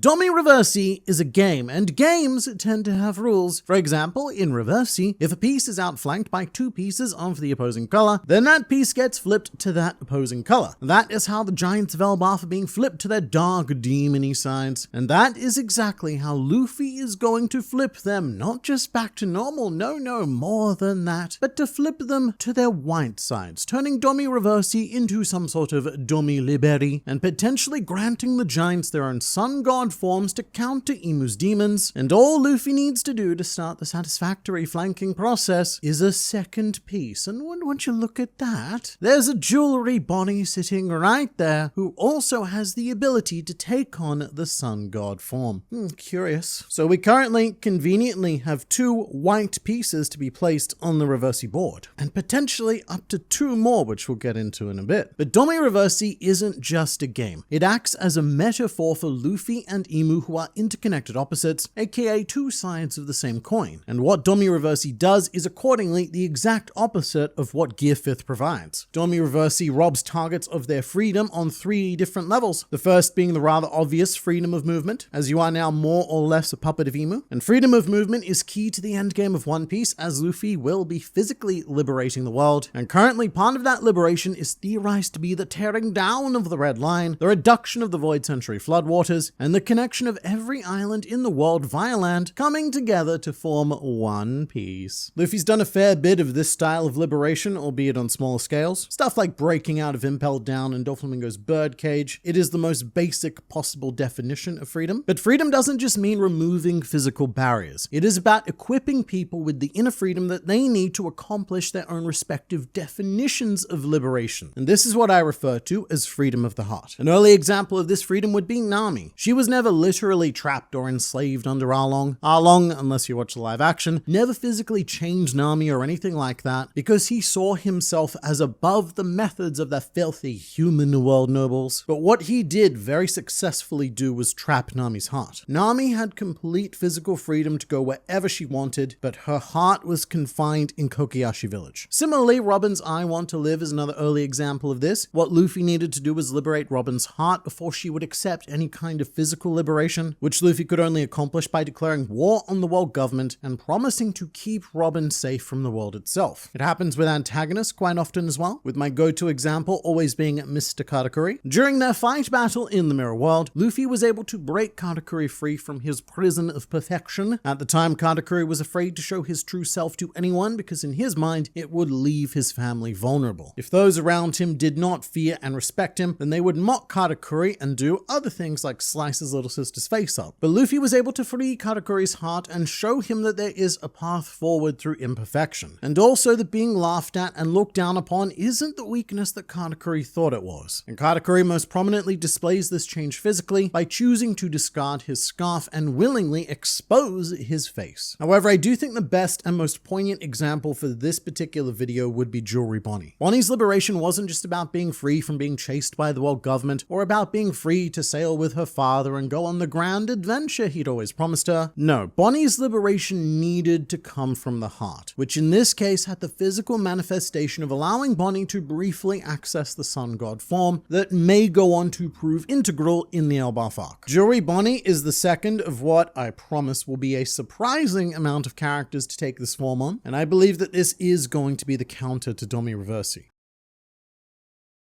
Domi Reversy is a game, and games tend to have rules. For example, in Reversy, if a piece is outflanked by two pieces of the opposing color, then that piece gets flipped to that opposing color. That is how the Giants of Elbaf are being flipped to their dark demony sides, and that is exactly how Luffy is going to flip them, not just back to normal, no, more than that, but to flip them to their white sides, turning Domi Reversy into some sort of Domi Liberi, and potentially granting the Giants their own sun god forms to counter Imu's demons. And all Luffy needs to do to start the satisfactory flanking process is a second piece. And once you look at that, there's a jewelry Bonnie sitting right there who also has the ability to take on the sun god form. Curious. So we currently conveniently have two white pieces to be placed on the Reversy board, and potentially up to two more, which we'll get into in a bit. But Domi Reversy isn't just a game. It acts as a metaphor for Luffy and Imu, who are interconnected opposites, aka two sides of the same coin. And what Domi Reversy does is accordingly the exact opposite of what Gear 5th provides. Domi Reversy robs targets of their freedom on three different levels. The first being the rather obvious freedom of movement, as you are now more or less a puppet of Imu. And freedom of movement is key to the endgame of One Piece, as Luffy will be physically liberating the world. And currently part of that liberation is theorized to be the tearing down of the Red Line, the reduction of the Void Century floodwaters, and the connection of every island in the world via land coming together to form One Piece. Luffy's done a fair bit of this style of liberation, albeit on smaller scales. Stuff like breaking out of Impelled Down and Doflamingo's birdcage. It is the most basic possible definition of freedom. But freedom doesn't just mean removing physical barriers. It is about equipping people with the inner freedom that they need to accomplish their own respective definitions of liberation. And this is what I refer to as freedom of the heart. An early example of this freedom would be Nami. She was never literally trapped or enslaved under Arlong. Arlong, unless you watch the live action, never physically changed Nami or anything like that, because he saw himself as above the methods of the filthy human world nobles. But what he did very successfully do was trap Nami's heart. Nami had complete physical freedom to go wherever she wanted, but her heart was confined in Kokiyashi Village. Similarly, Robin's I Want to Live is another early example of this. What Luffy needed to do was liberate Robin's heart before she would accept any kind of physical liberation, which Luffy could only accomplish by declaring war on the world government and promising to keep Robin safe from the world itself. It happens with antagonists quite often as well, with my go-to example always being Mr. Katakuri. During their fight battle in the Mirror World, Luffy was able to break Katakuri free from his prison of perfection. At the time, Katakuri was afraid to show his true self to anyone because in his mind, it would leave his family vulnerable. If those around him did not fear and respect him, then they would mock Katakuri and do other things like slice his little sister's face up. But Luffy was able to free Katakuri's heart and show him that there is a path forward through imperfection. And also that being laughed at and looked down upon isn't the weakness that Katakuri thought it was. And Katakuri most prominently displays this change physically by choosing to discard his scarf and willingly expose his face. However, I do think the best and most poignant example for this particular video would be Jewelry Bonnie. Bonnie's liberation wasn't just about being free from being chased by the world government or about being free to sail with her father and go on the grand adventure he'd always promised her. No, Bonnie's liberation needed to come from the heart, which in this case had the physical manifestation of allowing Bonnie to briefly access the sun god form that may go on to prove integral in the Elbaf arc. Jewelry Bonnie is the second of what I promise will be a surprising amount of characters to take this form on, and I believe that this is going to be the counter to Domi Reversy.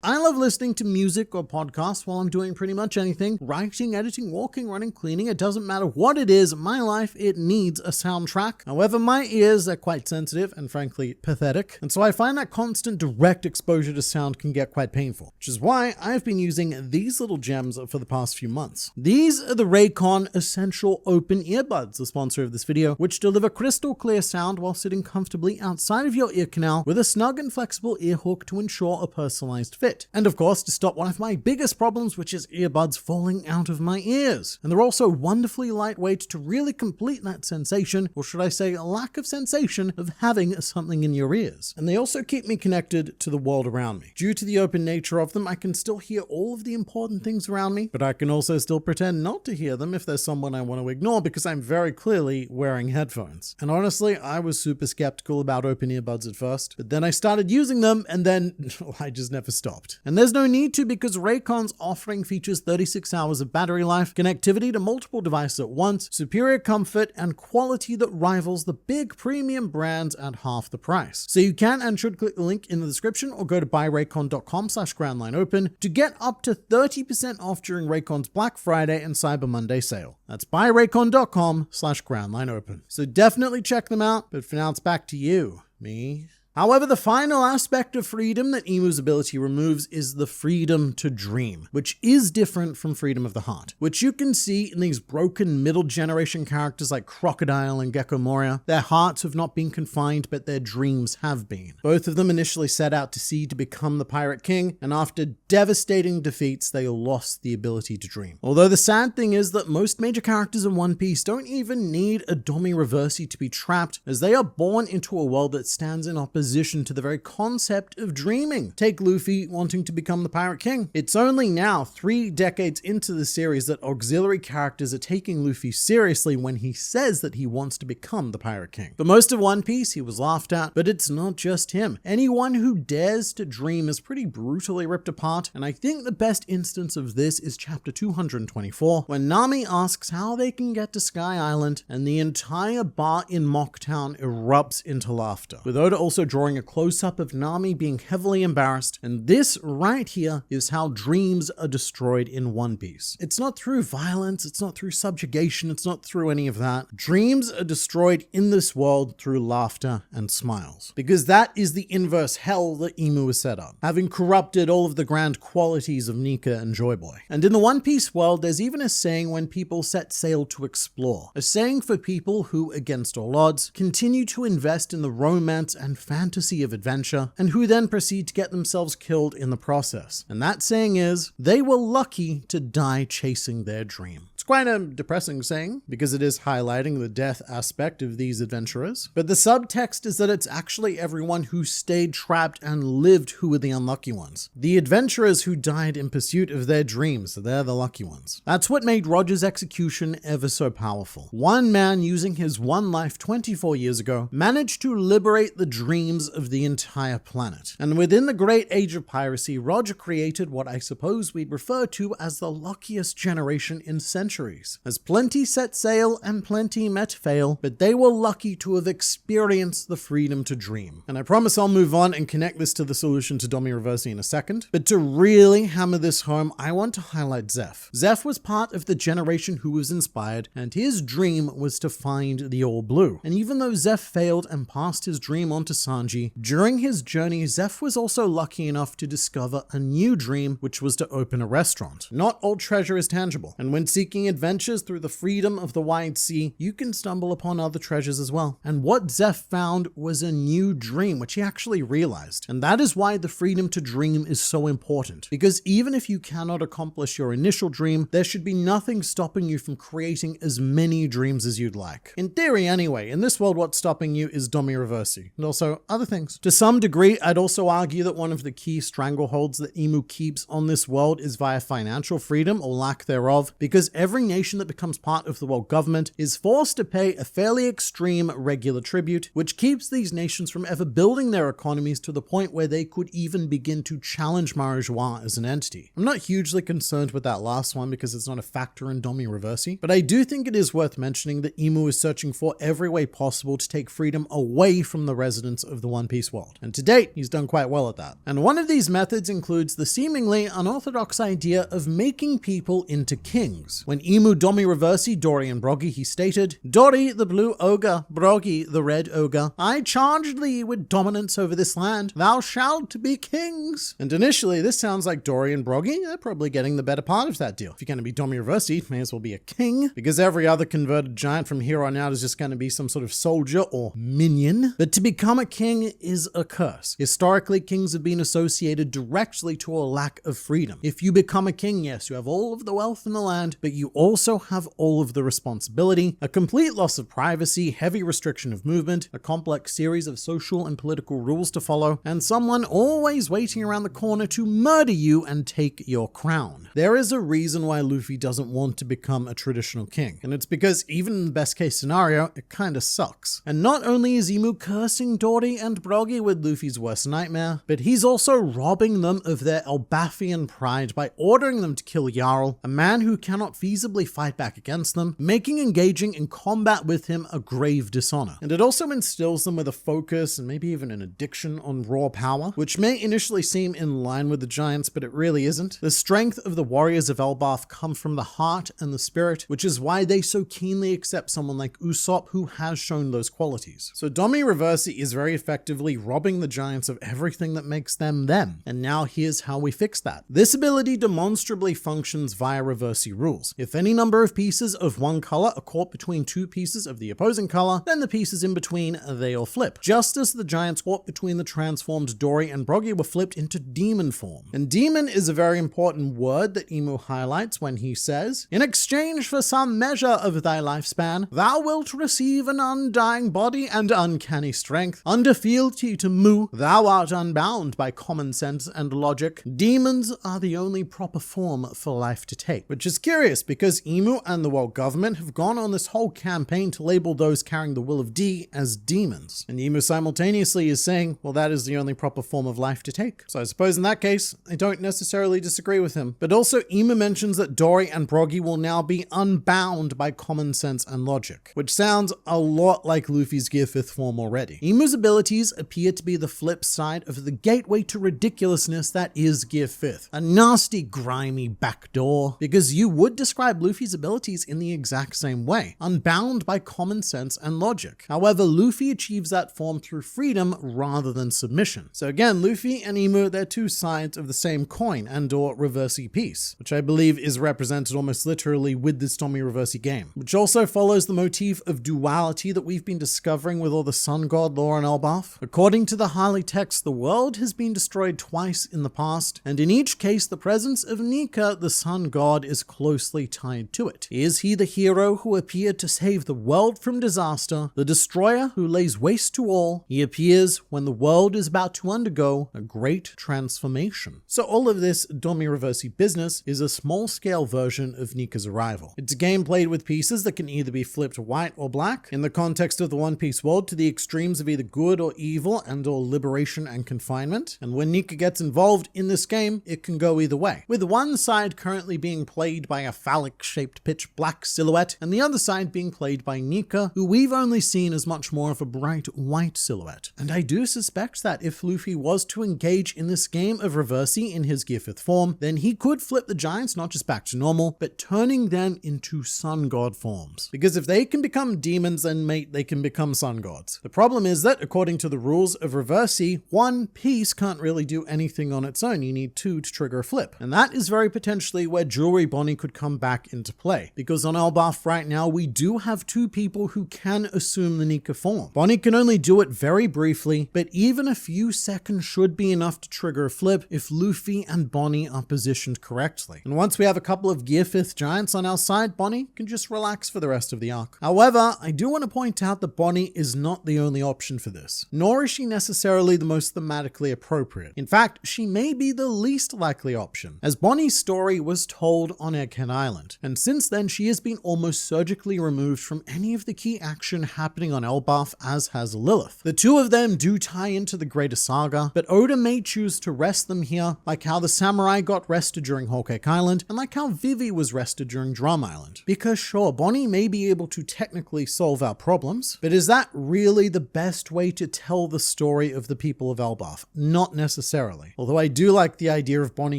I love listening to music or podcasts while I'm doing pretty much anything. Writing, editing, walking, running, cleaning, it doesn't matter what it is, my life, it needs a soundtrack. However, my ears are quite sensitive and frankly pathetic, and so I find that constant direct exposure to sound can get quite painful, which is why I've been using these little gems for the past few months. These are the Raycon Essential Open Earbuds, the sponsor of this video, which deliver crystal clear sound while sitting comfortably outside of your ear canal with a snug and flexible ear hook to ensure a personalized fit. And of course, to stop one of my biggest problems, which is earbuds falling out of my ears. And they're also wonderfully lightweight to really complete that sensation, or should I say lack of sensation, of having something in your ears. And they also keep me connected to the world around me. Due to the open nature of them, I can still hear all of the important things around me, but I can also still pretend not to hear them if there's someone I want to ignore because I'm very clearly wearing headphones. And honestly, I was super skeptical about open earbuds at first, but then I started using them and then I just never stopped. stopped. And there's no need to, because Raycon's offering features 36 hours of battery life, connectivity to multiple devices at once, superior comfort, and quality that rivals the big premium brands at half the price. So you can and should click the link in the description or go to buyraycon.com/groundlineopen to get up to 30% off during Raycon's Black Friday and Cyber Monday sale. That's buyraycon.com/groundlineopen. So definitely check them out, but for now it's back to you, me. However, the final aspect of freedom that Emu's ability removes is the freedom to dream, which is different from freedom of the heart, which you can see in these broken middle generation characters like Crocodile and Gecko Moria. Their hearts have not been confined, but their dreams have been. Both of them initially set out to sea to become the Pirate King, and after devastating defeats, they lost the ability to dream. Although the sad thing is that most major characters in One Piece don't even need a Domi Reversy to be trapped, as they are born into a world that stands in opposition to the very concept of dreaming. Take Luffy wanting to become the Pirate King. It's only now, 3 decades into the series, that auxiliary characters are taking Luffy seriously when he says that he wants to become the Pirate King. For most of One Piece, he was laughed at, but it's not just him. Anyone who dares to dream is pretty brutally ripped apart, and I think the best instance of this is chapter 224, when Nami asks how they can get to Sky Island, and the entire bar in Mocktown erupts into laughter, with Oda also drawing a close-up of Nami being heavily embarrassed, and this right here is how dreams are destroyed in One Piece. It's not through violence, it's not through subjugation, it's not through any of that. Dreams are destroyed in this world through laughter and smiles, because that is the inverse hell that Emu is set up, having corrupted all of the grand qualities of Nika and Joy Boy. And in the One Piece world, there's even a saying when people set sail to explore, a saying for people who, against all odds, continue to invest in the romance and fantasy of adventure, and who then proceed to get themselves killed in the process. And that saying is, they were lucky to die chasing their dream. It's quite a depressing saying, because it is highlighting the death aspect of these adventurers, but the subtext is that it's actually everyone who stayed trapped and lived who were the unlucky ones. The adventurers who died in pursuit of their dreams, they're the lucky ones. That's what made Roger's execution ever so powerful. One man, using his one life 24 years ago, managed to liberate the dreams of the entire planet. And within the great age of piracy, Roger created what I suppose we'd refer to as the luckiest generation in centuries, as plenty set sail and plenty met fail, but they were lucky to have experienced the freedom to dream. And I promise I'll move on and connect this to the solution to Domi Reversy in a second, but to really hammer this home, I want to highlight Zeph. Zeph was part of the generation who was inspired, and his dream was to find the All Blue. And even though Zeph failed and passed his dream on to Sanji, during his journey, Zeph was also lucky enough to discover a new dream, which was to open a restaurant. Not all treasure is tangible, and when seeking adventures through the freedom of the wide sea, you can stumble upon other treasures as well. And what Zeph found was a new dream, which he actually realized. And that is why the freedom to dream is so important, because even if you cannot accomplish your initial dream, there should be nothing stopping you from creating as many dreams as you'd like. In theory anyway, in this world what's stopping you is Domi Reversy, and also other things. To some degree, I'd also argue that one of the key strangleholds that Emu keeps on this world is via financial freedom or lack thereof, because every nation that becomes part of the world government is forced to pay a fairly extreme regular tribute, which keeps these nations from ever building their economies to the point where they could even begin to challenge Marijois as an entity. I'm not hugely concerned with that last one because it's not a factor in Domi Reversy, but I do think it is worth mentioning that Emu is searching for every way possible to take freedom away from the residents of the One Piece world. And to date, he's done quite well at that. And one of these methods includes the seemingly unorthodox idea of making people into kings. When Emu Domi Reversy Dorian Broggy, he stated, "Dori the blue ogre, Broggy the red ogre, I charge thee with dominance over this land. Thou shalt be kings." And initially, this sounds like Dorian Broggy, they're probably getting the better part of that deal. If you're going to be Domi Reversy, may as well be a king, because every other converted giant from here on out is just going to be some sort of soldier or minion. But to become a king is a curse. Historically, kings have been associated directly to a lack of freedom. If you become a king, yes, you have all of the wealth in the land, but you you also have all of the responsibility, a complete loss of privacy, heavy restriction of movement, a complex series of social and political rules to follow, and someone always waiting around the corner to murder you and take your crown. There is a reason why Luffy doesn't want to become a traditional king, and it's because even in the best case scenario, it kinda sucks. And not only is Imu cursing Dory and Broggy with Luffy's worst nightmare, but he's also robbing them of their Elbathian pride by ordering them to kill Jarl, a man who cannot feasibly fight back against them, making engaging in combat with him a grave dishonor. And it also instills them with a focus and maybe even an addiction on raw power, which may initially seem in line with the giants, but it really isn't. The strength of the warriors of Elbaf come from the heart and the spirit, which is why they so keenly accept someone like Usopp who has shown those qualities. So Domi Reversy is very effectively robbing the giants of everything that makes them them. And now here's how we fix that. This ability demonstrably functions via Reversy rules. If any number of pieces of one color are caught between two pieces of the opposing color, then the pieces in between, they all flip. Just as the giants caught between the transformed Dory and Broggy were flipped into demon form. And demon is a very important word that Imu highlights when he says, "In exchange for some measure of thy lifespan, thou wilt receive an undying body and uncanny strength. Under fealty to Mu, thou art unbound by common sense and logic. Demons are the only proper form for life to take." Which is curious because Imu and the world government have gone on this whole campaign to label those carrying the will of D as demons. And Imu simultaneously is saying, well, that is the only proper form of life to take. So I suppose in that case, I don't necessarily disagree with him. But also Imu mentions that Dory and Broggy will now be unbound by common sense and logic, which sounds a lot like Luffy's Gear 5th form already. Imu's abilities appear to be the flip side of the gateway to ridiculousness that is Gear 5th. A nasty, grimy backdoor, because you would describe Luffy's abilities in the exact same way, unbound by common sense and logic. However, Luffy achieves that form through freedom rather than submission. So again, Luffy and Imu, they're two sides of the same coin and or Reversy piece, which I believe is represented almost literally with this Domi Reversy game, which also follows the motif of duality that we've been discovering with all the sun god lore in Elbaf. According to the Harley text, the world has been destroyed twice in the past, and in each case the presence of Nika, the sun god, is closely tied to it. Is he the hero who appeared to save the world from disaster, the destroyer who lays waste to all? He appears when the world is about to undergo a great transformation. So all of this Domi Reversy business is a small-scale version of Nika's arrival. It's a game played with pieces that can either be flipped white or black, in the context of the One Piece world to the extremes of either good or evil and or liberation and confinement. And when Nika gets involved in this game, it can go either way, with one side currently being played by a phallic-shaped pitch black silhouette, and the other side being played by Nika, who we've only seen as much more of a bright white silhouette. And I do suspect that if Luffy was to engage in this game of Reversy in his Gear 5th form, then he could flip the giants not just back to normal, but turning them into sun god forms. Because if they can become demons, then mate, they can become sun gods. The problem is that according to the rules of Reversy, one piece can't really do anything on its own. You need two to trigger a flip. And that is very potentially where Jewelry Bonnie could come back into play. Because on Elbaf right now, we do have two people who can assume the Nika form. Bonnie can only do it very briefly, but even a few seconds should be enough to trigger a flip if Luffy and Bonnie are positioned correctly. And once we have a couple of Gear 5th giants on our side, Bonnie can just relax for the rest of the arc. However, I do want to point out that Bonnie is not the only option for this, nor is she necessarily the most thematically appropriate. In fact, she may be the least likely option, as Bonnie's story was told on Egghead Island, and since then she has been almost surgically removed from any of the key action happening on Elbaf, as has Lilith. The two of them do tie into the greater saga, but Oda may choose to rest them here, like how the samurai got rested during Whole Cake Island, and like how Vivi was rested during Drum Island. Because sure, Bonnie may be able to technically solve our problems, but is that really the best way to tell the story of the people of Elbaf? Not necessarily. Although I do like the idea of Bonnie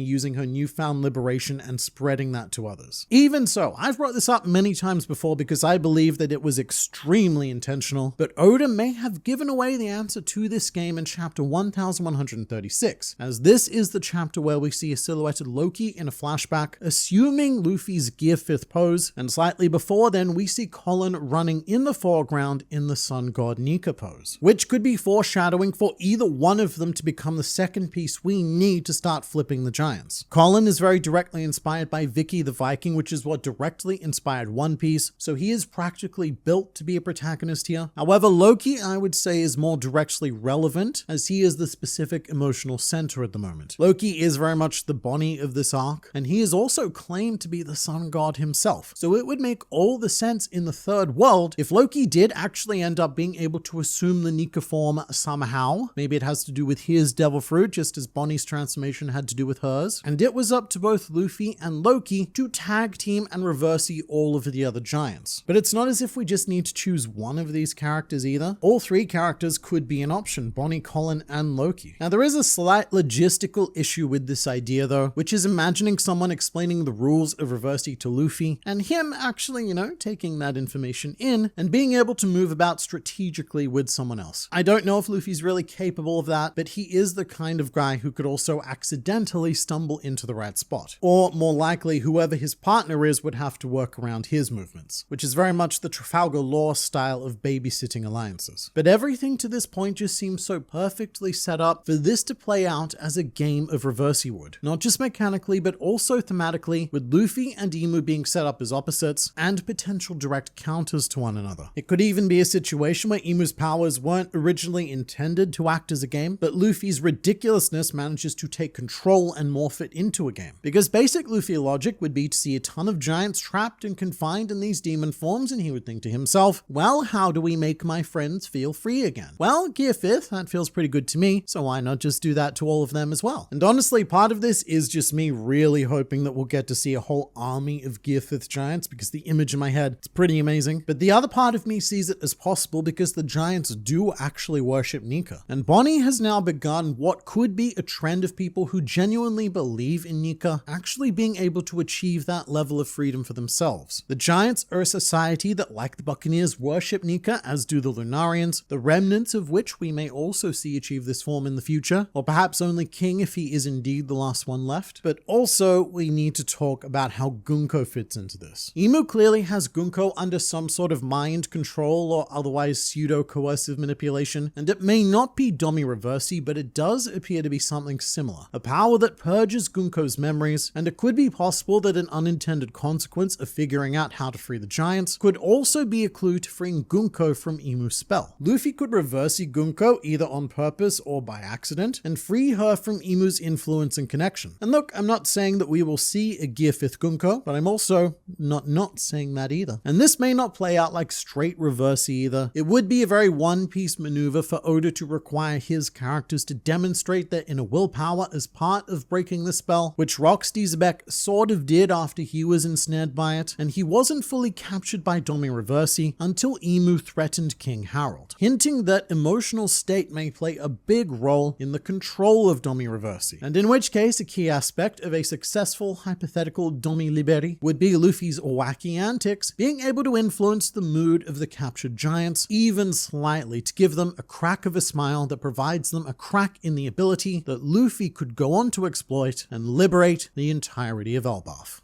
using her newfound liberation and spreading that to others. Even so, I've brought this up many times before because I believe that it was extremely intentional, but Oda may have given away the answer to this game in chapter 1136, as this is the chapter where we see a silhouetted Loki in a flashback, assuming Luffy's Gear 5th pose, and slightly before then we see Colin running in the foreground in the Sun God Nika pose, which could be foreshadowing for either one of them to become the second piece we need to start flipping the giants. Colin is very directly inspired by Vicky the Viking which is what directly inspired One Piece, so he is practically built to be a protagonist here. However, Loki, I would say, is more directly relevant, as he is the specific emotional center at the moment. Loki is very much the Bonnie of this arc, and he is also claimed to be the sun god himself, so it would make all the sense in the third world if Loki did actually end up being able to assume the Nika form somehow. Maybe it has to do with his devil fruit, just as Bonnie's transformation had to do with hers, and it was up to both Luffy and Loki to tag team and Reversy all of the other giants. But it's not as if we just need to choose one of these characters either. All three characters could be an option: Bonnie, Colin, and Loki. Now, there is a slight logistical issue with this idea though, which is imagining someone explaining the rules of Reversy to Luffy, and him actually, taking that information in and being able to move about strategically with someone else. I don't know if Luffy's really capable of that, but he is the kind of guy who could also accidentally stumble into the right spot. Or more likely, whoever his partner is would have to work around his movements, which is very much the Trafalgar Law style of babysitting alliances. But everything to this point just seems so perfectly set up for this to play out as a game of Reversy would. Not just mechanically, but also thematically, with Luffy and Imu being set up as opposites and potential direct counters to one another. It could even be a situation where Imu's powers weren't originally intended to act as a game, but Luffy's ridiculousness manages to take control and morph it into a game. Because basic Luffy logic would be to see a ton of giants trapped and confined in these demon forms, and he would think to himself, well, how do we make my friends feel free again? Well, Gear 5th, that feels pretty good to me, so why not just do that to all of them as well? And honestly, part of this is just me really hoping that we'll get to see a whole army of Gear 5th giants, because the image in my head is pretty amazing. But the other part of me sees it as possible because the giants do actually worship Nika. And Bonnie has now begun what could be a trend of people who genuinely believe in Nika actually being able to achieve that level of freedom for themselves. The giants are a society that, like the Buccaneers, worship Nika, as do the Lunarians, the remnants of which we may also see achieve this form in the future, or perhaps only King if he is indeed the last one left. But also, we need to talk about how Gunko fits into this. Imu clearly has Gunko under some sort of mind control or otherwise pseudo-coercive manipulation, and it may not be Domi Reversy, but it does appear to be something similar. A power that purges Gunko's memories, and it could be possible that an unintended consequence of figuring out how to free the giants could also be a clue to freeing Gunko from Imu's spell. Luffy could Reversy Gunko either on purpose or by accident, and free her from Imu's influence and connection. And look, I'm not saying that we will see a Gear 5th Gunko, but I'm also not saying that either. And this may not play out like straight Reversy either. It would be a very One Piece maneuver for Oda to require his characters to demonstrate their inner willpower as part of breaking the spell, which Rocksteady Zebek sort of did after he was ensnared by it, and he wasn't fully captured by Domi Reversy until Imu threatened King Harold, hinting that emotional state may play a big role in the control of Domi Reversy, and in which case a key aspect of a successful hypothetical Domi Liberi would be Luffy's wacky antics being able to influence the mood of the captured giants even slightly to give them a crack of a smile that provides them a crack in the ability that Luffy could go on to exploit and liberate the entirety of Elbaf.